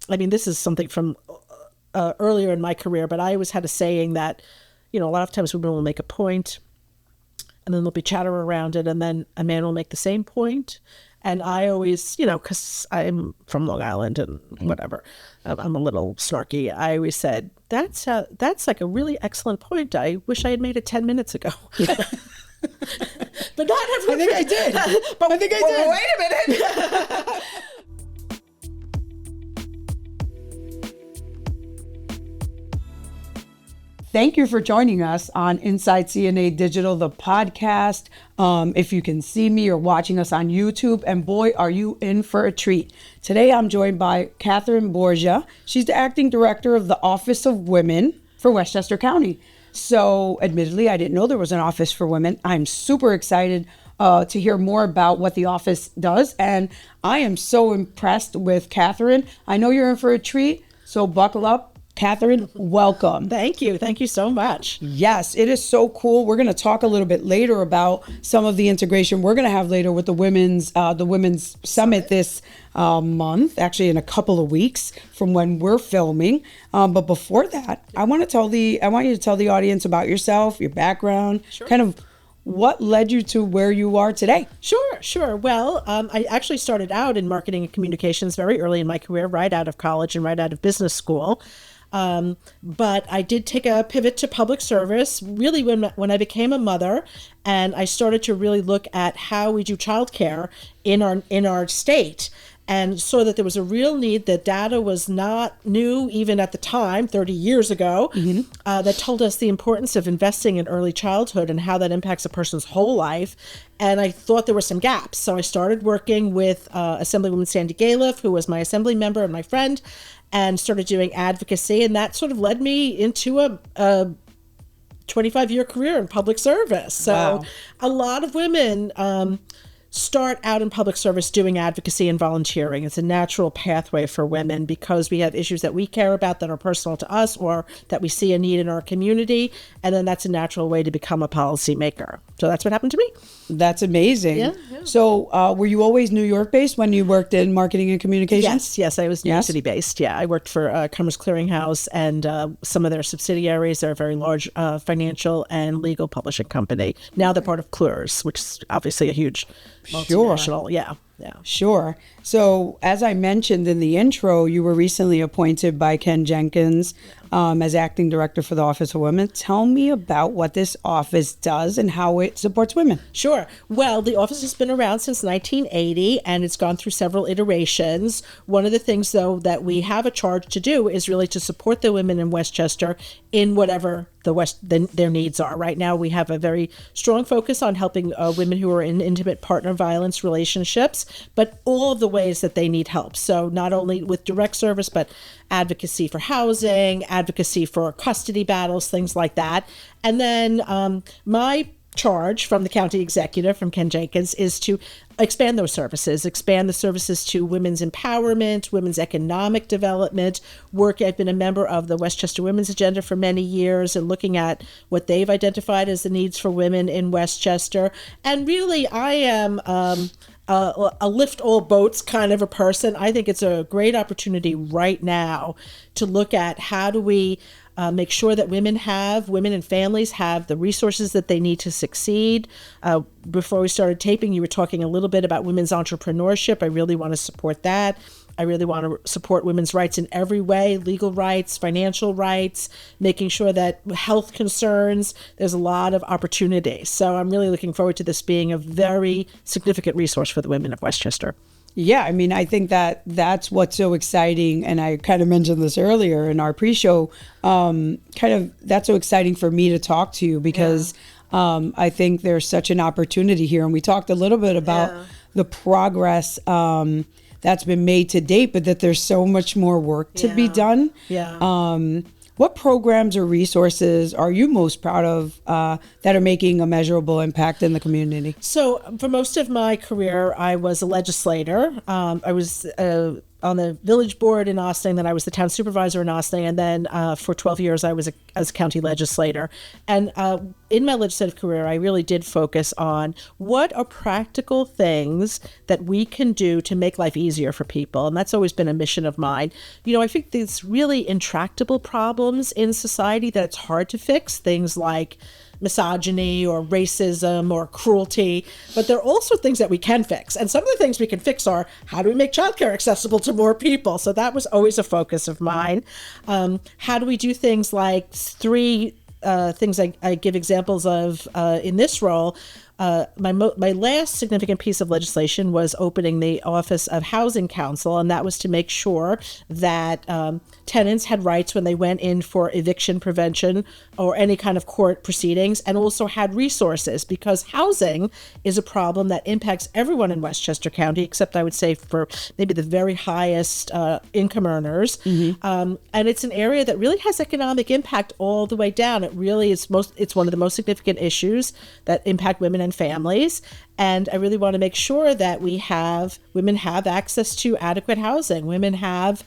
I mean, this is something from earlier in my career, but I always had a saying that, a lot of times women will make a point and then there'll be chatter around it, and then a man will make the same point. And I always, because I'm from Long Island and whatever, I'm a little snarky. I always said, that's like a really excellent point. I wish I had made it 10 minutes ago. But not everyone. I think I did. But I think I did. Wait a minute. Thank you for joining us on Inside C&A Digital, the podcast. If you can see me, you're watching us on YouTube, and boy, are you in for a treat. Today, I'm joined by Catherine Borgia. She's the acting director of the Office of Women for Westchester County. So admittedly, I didn't know there was an office for women. I'm super excited to hear more about what the office does. And I am so impressed with Catherine. I know you're in for a treat, so buckle up. Catherine, welcome. Thank you. Thank you so much. Yes, it is so cool. We're going to talk a little bit later about some of the integration we're going to have later with the women's summit this month, actually in a couple of weeks from when we're filming. But before that, I want you to tell the audience about yourself, your background, kind of what led you to where you are today. Sure. Well, I actually started out in marketing and communications very early in my career, right out of college and right out of business school. But I did take a pivot to public service really when I became a mother, and I started to really look at how we do childcare in our state, and saw that there was a real need. That data was not new even at the time, 30 years ago, that told us the importance of investing in early childhood and how that impacts a person's whole life. And I thought there were some gaps. So I started working with Assemblywoman Sandy Galiff, who was my assembly member and my friend, and started doing advocacy. And that sort of led me into a 25-year career in public service. So Wow. A lot of women start out in public service doing advocacy and volunteering. It's a natural pathway for women because we have issues that we care about that are personal to us or that we see a need in our community. And then that's a natural way to become a policymaker. So that's what happened to me. That's amazing. Yeah. So were you always New York based when you worked in marketing and communications? Yes, I was New York City based. Yeah, I worked for Commerce Clearinghouse and some of their subsidiaries. They're a very large financial and legal publishing company. Now they're part of Cluers, which is obviously a huge multinational. Yeah. Sure. So as I mentioned in the intro, you were recently appointed by Ken Jenkins as acting director for the Office of Women. Tell me about what this office does and how it supports women. Sure. Well, the office has been around since 1980, and it's gone through several iterations. One of the things, though, that we have a charge to do is really to support the women in Westchester in whatever their needs are. Right now, we have a very strong focus on helping women who are in intimate partner violence relationships, but all of the ways that they need help. So not only with direct service, but advocacy for housing, advocacy for custody battles, things like that. And then my charge from the county executive, from Ken Jenkins, is to expand those services, expand the services to women's empowerment, women's economic development. I've been a member of the Westchester Women's Agenda for many years and looking at what they've identified as the needs for women in Westchester. And really, I am a lift all boats kind of a person. I think it's a great opportunity right now to look at how do we make sure that women and families have the resources that they need to succeed. Before we started taping, you were talking a little bit about women's entrepreneurship. I really want to support that. I really want to support women's rights in every way, legal rights, financial rights, making sure that health concerns, there's a lot of opportunity. So I'm really looking forward to this being a very significant resource for the women of Westchester. Yeah, I mean, I think that's what's so exciting, and I kind of mentioned this earlier in our pre-show, that's so exciting for me to talk to you because I think there's such an opportunity here. And we talked a little bit about the progress that's been made to date, but that there's so much more work to be done. What programs or resources are you most proud of that are making a measurable impact in the community? So for most of my career, I was a legislator. I was on the village board in Austin, then I was the town supervisor in Austin, and then for 12 years I was as a county legislator. And in my legislative career, I really did focus on what are practical things that we can do to make life easier for people. And that's always been a mission of mine. I think there's really intractable problems in society that it's hard to fix, things like misogyny or racism or cruelty, but there are also things that we can fix. And some of the things we can fix are, how do we make childcare accessible to more people? So that was always a focus of mine. How do we do things like three things I give examples of in this role? My last significant piece of legislation was opening the Office of Housing Counsel, and that was to make sure that tenants had rights when they went in for eviction prevention or any kind of court proceedings, and also had resources, because housing is a problem that impacts everyone in Westchester County, except I would say for maybe the very highest income earners. And it's an area that really has economic impact all the way down. It really is it's one of the most significant issues that impact women and families. And I really want to make sure that women have access to adequate housing. Women have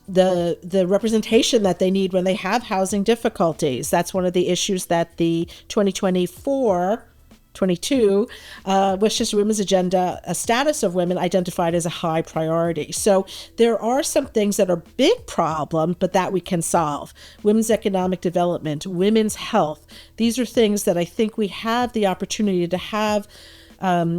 the representation that they need when they have housing difficulties. That's one of the issues that the 2022 Westchester Women's Agenda Status of Women identified as a high priority. So there are some things that are big problems, but that we can solve. Women's economic development, women's health. These are things that I think we have the opportunity to have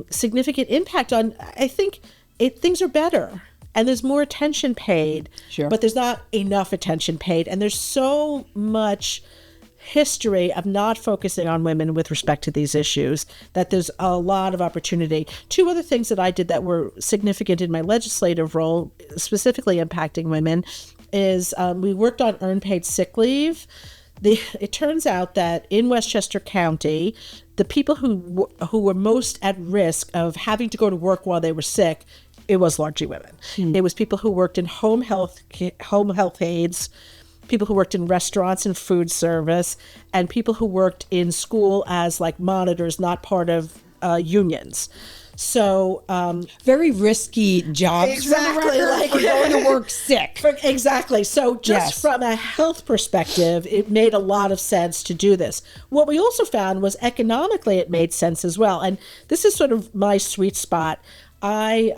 significant impact on. I think things are better. And there's more attention paid, Sure. But there's not enough attention paid. And there's so much history of not focusing on women with respect to these issues that there's a lot of opportunity. Two other things that I did that were significant in my legislative role, specifically impacting women, is we worked on earned paid sick leave. It turns out that in Westchester County, the people who were most at risk of having to go to work while they were sick, it was largely women. It was people who worked in home health aides, people who worked in restaurants and food service, and people who worked in school as like monitors, not part of unions. So very risky jobs. Exactly, like going to work sick. Exactly. So just from a health perspective, it made a lot of sense to do this. What we also found was economically it made sense as well. And this is sort of my sweet spot. I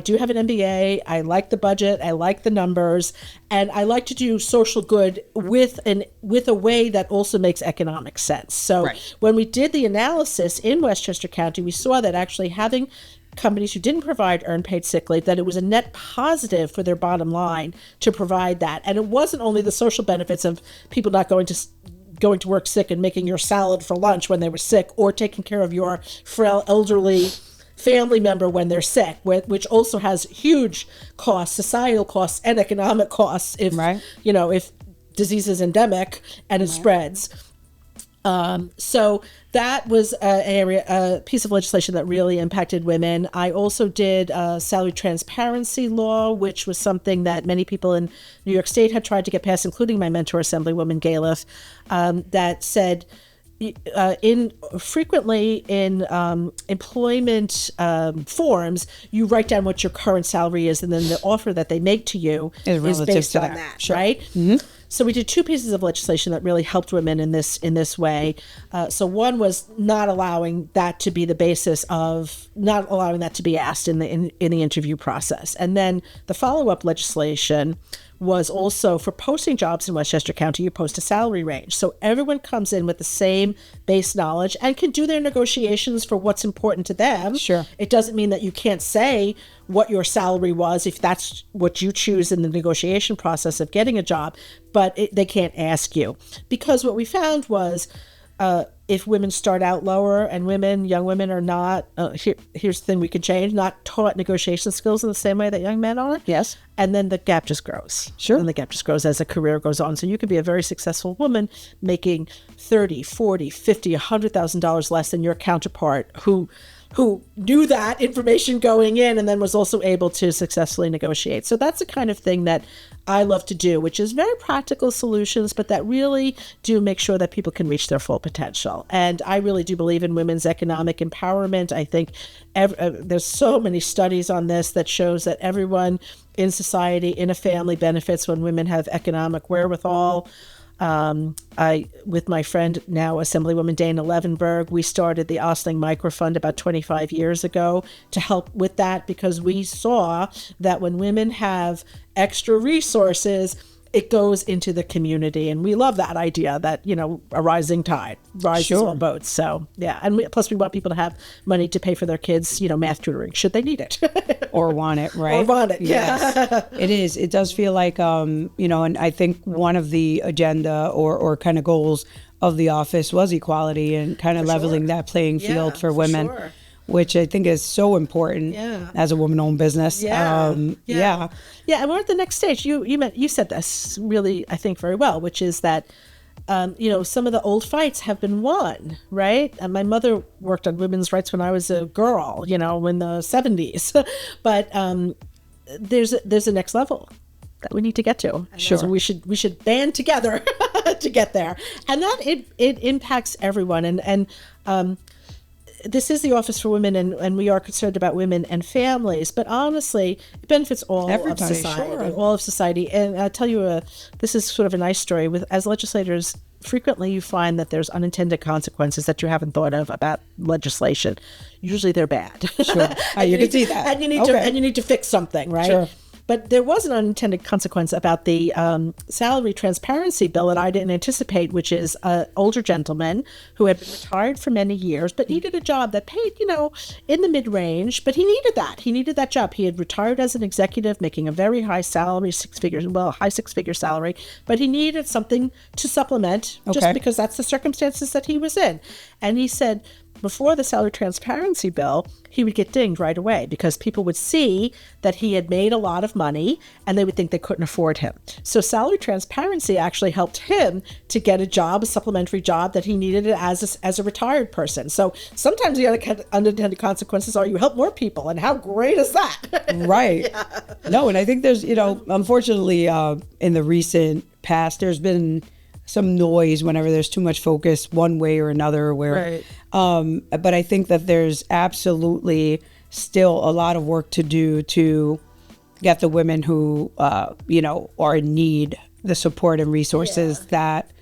do have an MBA. I like the budget. I like the numbers, and I like to do social good with a way that also makes economic sense. So when we did the analysis in Westchester County, we saw that actually having companies who didn't provide earned paid sick leave, that it was a net positive for their bottom line to provide that. And it wasn't only the social benefits of people not going to work sick and making your salad for lunch when they were sick, or taking care of your frail elderly family member when they're sick, which also has huge costs, societal costs and economic costs if disease is endemic and it spreads. So that was a piece of legislation that really impacted women. I also did a salary transparency law, which was something that many people in New York State had tried to get passed, including my mentor, Assemblywoman Galef, that said, frequently in employment forms, you write down what your current salary is, and then the offer that they make to you is based on that, right? Mm-hmm. So we did two pieces of legislation that really helped women in this way. So one was not allowing that to be the basis of not allowing that to be asked in the interview process, and then the follow-up legislation was also for posting jobs in Westchester County, you post a salary range. So everyone comes in with the same base knowledge and can do their negotiations for what's important to them. Sure. It doesn't mean that you can't say what your salary was if that's what you choose in the negotiation process of getting a job, but they can't ask you. Because what we found was if women start out lower and young women are not, here's the thing we can change, not taught negotiation skills in the same way that young men are. Yes. And then the gap just grows. Sure. And the gap just grows as a career goes on. So you could be a very successful woman making $30,000, $40,000, $50,000, $100,000 less than your counterpart who who knew that information going in and then was also able to successfully negotiate. So that's the kind of thing that I love to do, which is very practical solutions, but that really do make sure that people can reach their full potential. And I really do believe in women's economic empowerment. I think there's so many studies on this that shows that everyone in society, in a family, benefits when women have economic wherewithal. With my friend, now Assemblywoman Dana Levenberg, we started the Ostling Microfund about 25 years ago to help with that, because we saw that when women have extra resources, it goes into the community. And we love that idea that, a rising tide rises all boats. So, yeah. And plus we want people to have money to pay for their kids, math tutoring, should they need it. Or want it, right? Or want it, yes. Yeah. It is. It does feel like, and I think one of the agenda or kind of goals of the office was equality and kind of leveling that playing field for women. Sure. Which I think is so important as a woman-owned business. Yeah, and we're at the next stage. You said this really, I think, very well, which is that some of the old fights have been won, right? And my mother worked on women's rights when I was a girl, in the 70s. But there's a next level that we need to get to. Sure. So we should band together to get there, and that it impacts everyone. And this is the Office for Women, and we are concerned about women and families, but honestly, it benefits everybody, of society, all of society. And I'll tell you, this is sort of a nice story. As legislators, frequently you find that there's unintended consequences that you haven't thought of about legislation. Usually they're bad. Sure. You can see that. And you need to fix something, right? Sure. But there was an unintended consequence about the salary transparency bill that I didn't anticipate, which is an older gentleman who had been retired for many years, but needed a job that paid, in the mid-range. But he needed that. He needed that job. He had retired as an executive, making a very high salary, high six-figure salary, but he needed something to supplement just because that's the circumstances that he was in. And he said, before the salary transparency bill, he would get dinged right away because people would see that he had made a lot of money and they would think they couldn't afford him. So salary transparency actually helped him to get a job, a supplementary job that he needed as a retired person. So sometimes the unintended consequences are you help more people, and how great is that? Right. Yeah. No, and I think there's, unfortunately, in the recent past, there's been some noise whenever there's too much focus one way or another. But I think that there's absolutely still a lot of work to do to get the women who, are in need the support and resources that,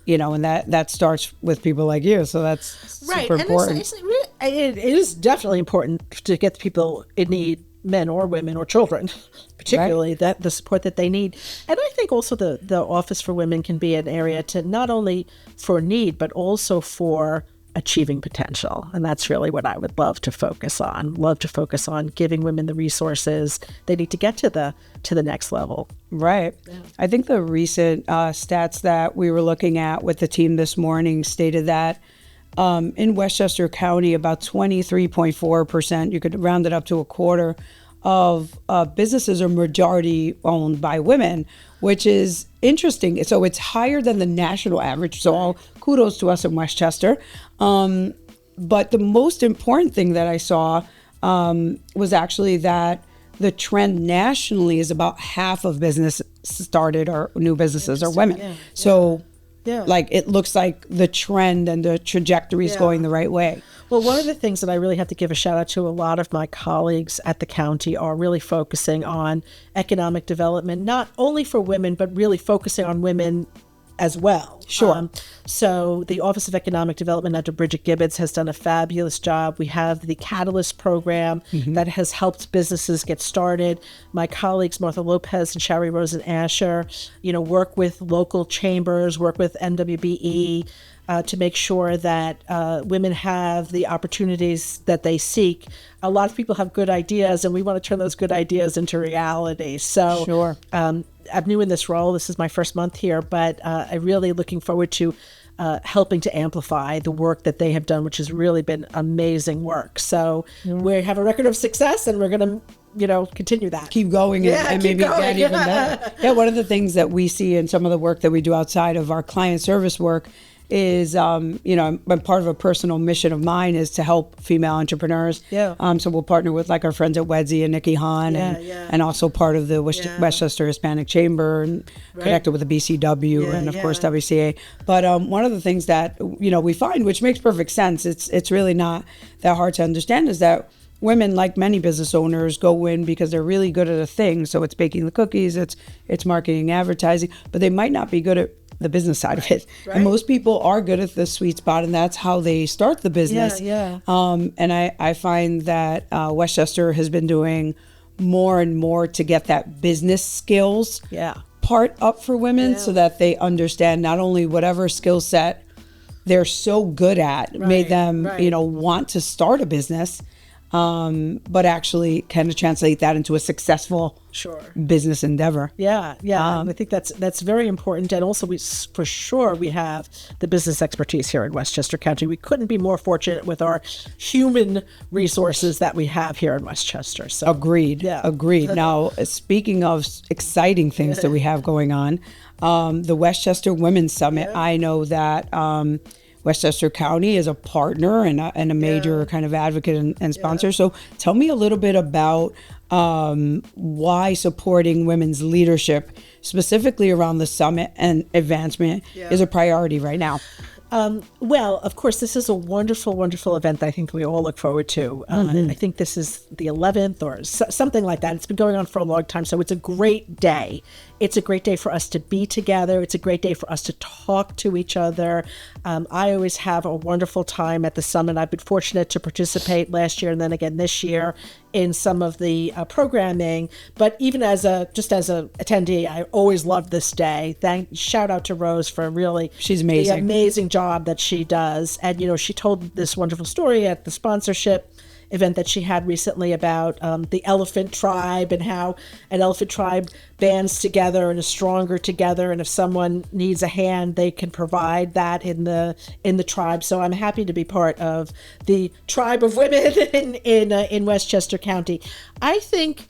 and that starts with people like you. So that's super important. And it is definitely important to get the people in need, men or women or children, particularly that the support that they need. And I think also the Office for Women can be an area to not only for need, but also for achieving potential. And that's really what I would love to focus on giving women the resources they need to get to the next level. Right. Yeah. I think the recent stats that we were looking at with the team this morning stated that in Westchester County, about 23.4%, you could round it up to a quarter, of businesses are majority owned by women, which is interesting. So it's higher than the national average. So all kudos to us in Westchester. But the most important thing that I saw was actually that the trend nationally is about half of business started or new businesses are women. Yeah. So like it looks like the trend and the trajectory is going the right way. Well, one of the things that I really have to give a shout out to, a lot of my colleagues at the county are really focusing on economic development, not only for women, but really focusing on women as well. Sure. So the Office of Economic Development under Bridget Gibbons has done a fabulous job. We have the Catalyst program that has helped businesses get started. My colleagues, Martha Lopez and Shari Rosen Asher, work with local chambers, work with NWBE, to make sure that women have the opportunities that they seek. A lot of people have good ideas, and we want to turn those good ideas into reality. So sure. I'm new in this role. This is my first month here, but I'm really looking forward to helping to amplify the work that they have done, which has really been amazing work. So we have a record of success, and we're going to continue that. Keep going and maybe get even better. Yeah, one of the things that we see in some of the work that we do outside of our client service work is, I'm part of a personal mission of mine is to help female entrepreneurs. Yeah. So we'll partner with like our friends at Wednesday and Nikki Hahn, and also part of the Westchester Hispanic Chamber, and connected with the BCW and of course WCA. But one of the things that we find, which makes perfect sense, it's really not that hard to understand, is that women, like many business owners, go in because they're really good at a thing. So it's baking the cookies, it's marketing, advertising, but they might not be good at the business side of it. Right. And most people are good at the sweet spot, and that's how they start the business. And I find that Westchester has been doing more and more to get that business skills part up for women, so that they understand not only whatever skill set they're so good at made them want to start a business, but actually kind of translate that into a successful business endeavor. I think that's very important. And also, we have the business expertise here in Westchester County. We couldn't be more fortunate with our human resources that we have here in Westchester. So agreed. Now, speaking of exciting things that we have going on, the Westchester Women's Summit, I know that Westchester County is a partner and a major kind of advocate and sponsor. So tell me a little bit about why supporting women's leadership, specifically around the summit and advancement, is a priority right now. Well, of course, this is a wonderful, wonderful event that I think we all look forward to. I think this is the 11th or something like that. It's been going on for a long time, so it's a great day. It's a great day for us to be together. It's a great day for us to talk to each other. I always have a wonderful time at the summit. I've been fortunate to participate last year and then again this year in some of the programming. But even as a attendee, I always loved this day. Shout out to Rose for really she's amazing. The amazing job that she does. And she told this wonderful story at the sponsorship event that she had recently about the elephant tribe and how an elephant tribe bands together and is stronger together, and if someone needs a hand, they can provide that in the tribe. So I'm happy to be part of the tribe of women in Westchester County. I think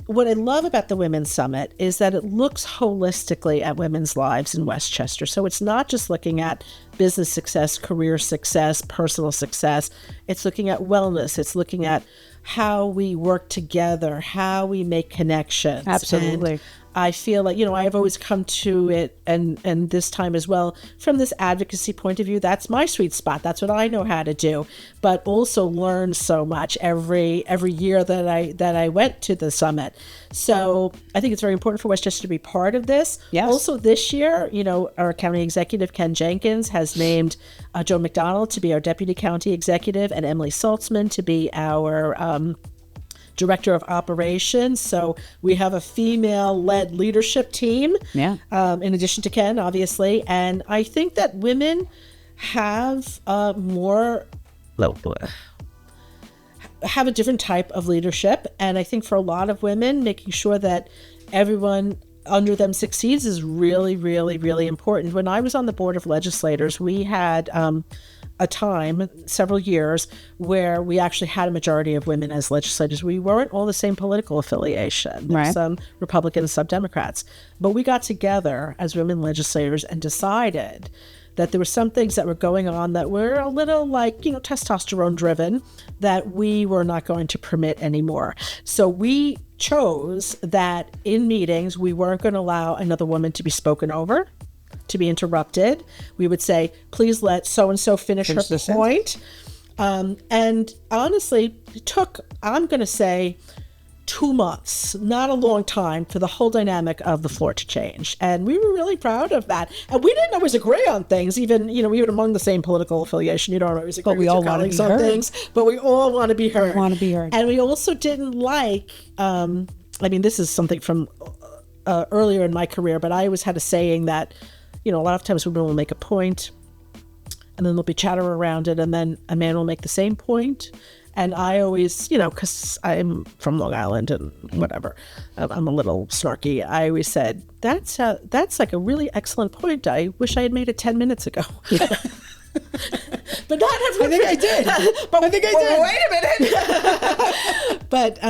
what I love about the Women's Summit is that it looks holistically at women's lives in Westchester. So it's not just looking at business success, career success, personal success. It's looking at wellness. It's looking at how we work together, how we make connections. Absolutely. And I feel like, I've always come to it, and this time as well, from this advocacy point of view. That's my sweet spot. That's what I know how to do, but also learn so much every year that I went to the summit. So I think it's very important for Westchester to be part of this. Yes. Also this year, our county executive, Ken Jenkins, has named Joe McDonald to be our deputy county executive and Emily Saltzman to be our director of operations. So we have a female-led leadership team, in addition to Ken, obviously. And I think that women have have a different type of leadership. And I think for a lot of women, making sure that everyone under them succeeds is really, really, really important. When I was on the board of legislators, we had a time, several years, where we actually had a majority of women as legislators. We weren't all the same political affiliation. Right. Some Republicans, some Democrats. But we got together as women legislators and decided that there were some things that were going on that were a little testosterone driven that we were not going to permit anymore. So we chose that in meetings, we weren't going to allow another woman to be spoken over, to be interrupted. We would say, please let so-and-so finish her point. And honestly, it took, I'm going to say, 2 months, not a long time, for the whole dynamic of the floor to change. And we were really proud of that. And we didn't always agree on things, even among the same political affiliation. You don't always agree with your colleagues on things, but we all want to be heard. And we also didn't like, this is something from earlier in my career, but I always had a saying that, a lot of times women will make a point and then there'll be chatter around it, and then a man will make the same point. And I always, because I'm from Long Island and whatever, I'm a little snarky. I always said, that's like a really excellent point. I wish I had made it 10 minutes ago. But not everyone. I think I did. But I think I did. Wait a minute. But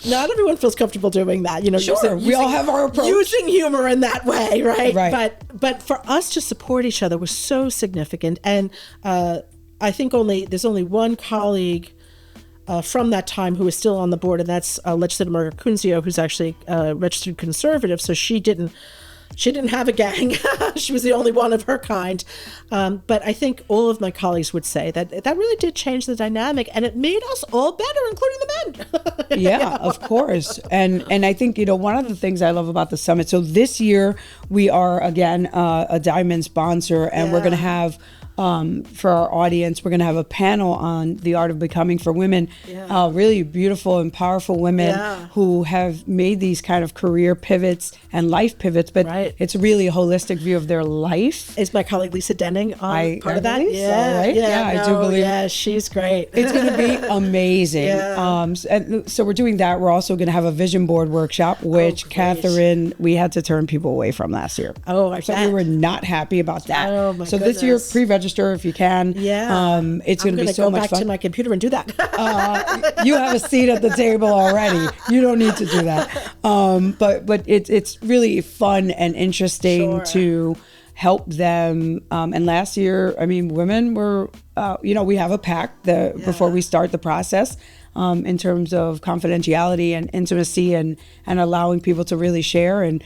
not everyone feels comfortable doing that. You know, Sure, we all have our approach. Using humor in that way, right? Right. But for us to support each other was so significant. And I think there's only one colleague from that time who is still on the board, and that's Legislator Margaret Kunzio, who's actually a registered conservative. So she didn't have a gang. She was the only one of her kind. But I think all of my colleagues would say that really did change the dynamic, and it made us all better, including the men. Yeah, of course. And I think, one of the things I love about the summit, so this year we are, again, a Diamond sponsor, and we're going to have, for our audience, we're going to have a panel on the art of becoming for women, really beautiful and powerful women who have made these kind of career pivots and life pivots, but it's really a holistic view of their life. Is my colleague Lisa Denning on part of that? Yeah, right? I do believe. Yeah, she's great. It's going to be amazing. And so we're doing that. We're also going to have a vision board workshop, which Catherine, we had to turn people away from last year. So we were not happy about that. Oh, my so goodness. this year, pre-register if you can. It's going to be so much fun. I'm going to go back to my computer and do that. You have a seat at the table already. You don't need to do that. But it's really fun and interesting to help them. And last year, I mean, women were, we have a pact before we start the process in terms of confidentiality and intimacy and allowing people to really share. And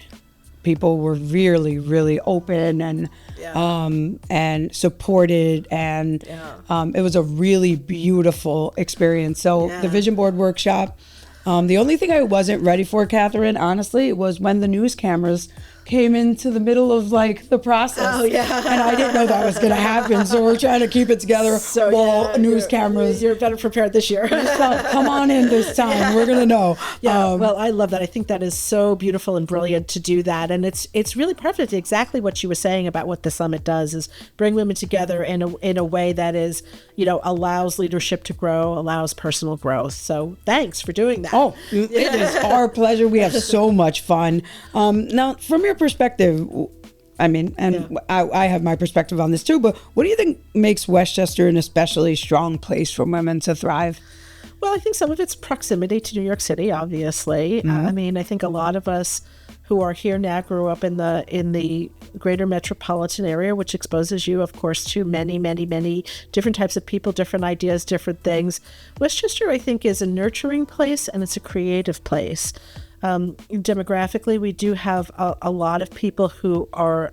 people were really, really open and supported, and it was a really beautiful experience. So the vision board workshop, the only thing I wasn't ready for, Catherine, honestly, was when the news cameras came into the middle of the process. And I didn't know that was going to happen. So we're trying to keep it together while news cameras. You're better prepared this year. So come on in this time. We're going to know. Well, I love that. I think that is so beautiful and brilliant to do that. And it's really perfect. Exactly what you were saying about what the summit does is bring women together in a way that is, allows leadership to grow, allows personal growth. So thanks for doing that. Oh, it is our pleasure. We have so much fun. Now, from your perspective, I mean, I have my perspective on this too, but what do you think makes Westchester an especially strong place for women to thrive? Well, I think some of it's proximity to New York City, obviously. I mean, I think a lot of us who are here now grew up in the greater metropolitan area, which exposes you, of course, to many, many, many different types of people, different ideas, different things. Westchester, I think, is a nurturing place, and it's a creative place. Demographically, we do have a lot of people who are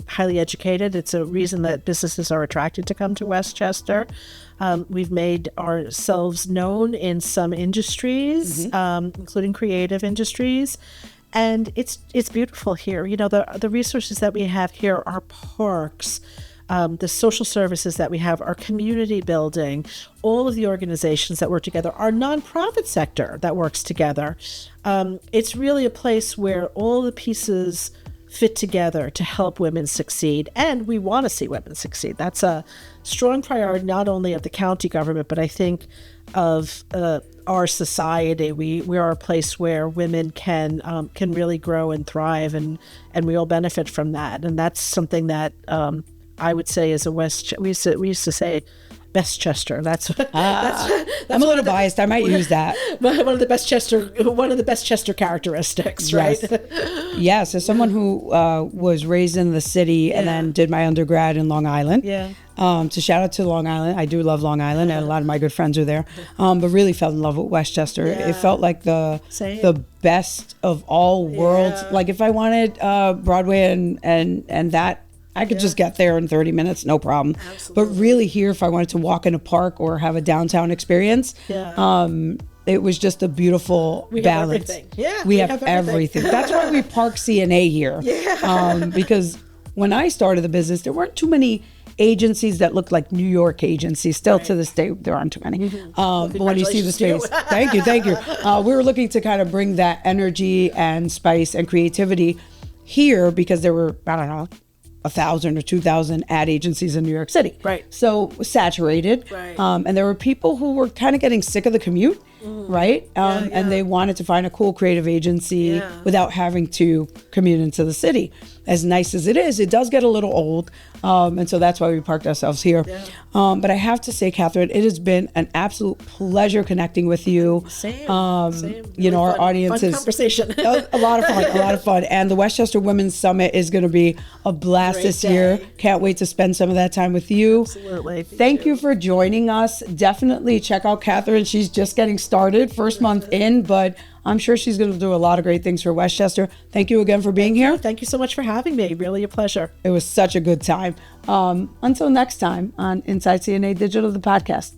highly educated. It's a reason that businesses are attracted to come to Westchester. We've made ourselves known in some industries, including creative industries. And it's beautiful here. The resources that we have here are parks, the social services that we have, our community building, all of the organizations that work together, our nonprofit sector that works together. It's really a place where all the pieces fit together to help women succeed. And we want to see women succeed. That's a strong priority, not only of the county government, but I think of our society. We are a place where women can really grow and thrive, and we all benefit from that. And that's something that I would say is we used to say Westchester. That's I'm a little biased. I might use that. One of the Westchester characteristics, right? Yes, as someone who was raised in the city and then did my undergrad in Long Island. To shout out to Long Island. I do love Long Island, and a lot of my good friends are there. But really fell in love with Westchester. It felt like the best of all worlds. Like if I wanted Broadway and that, I could just get there in 30 minutes, no problem. Absolutely. But really here, if I wanted to walk in a park or have a downtown experience, it was just a beautiful balance. We have everything. That's why we park C&A here. Because when I started the business, there weren't too many agencies that look like New York agencies. Still to this day, there aren't too many. But when you see the space, thank you. We were looking to kind of bring that energy and spice and creativity here because there were, I don't know, 1,000 or 2,000 ad agencies in New York City. Right. So saturated. Right. And there were people who were kind of getting sick of the commute right? And they wanted to find a cool creative agency without having to commute into the city. As nice as it is, it does get a little old. And so that's why we parked ourselves here. But I have to say, Catherine, it has been an absolute pleasure connecting with you. Same. You know, our audience fun is conversation. a lot of fun. And the Westchester Women's Summit is going to be a blast Great this day. year. Can't wait to spend some of that time with you. Absolutely. Thank you for joining us. Definitely check out Catherine. She's just getting started, first month in, but I'm sure she's going to do a lot of great things for Westchester. Thank you again for being here. Thank you so much for having me. Really a pleasure. It was such a good time. Until next time on Inside C&A Digital, the podcast.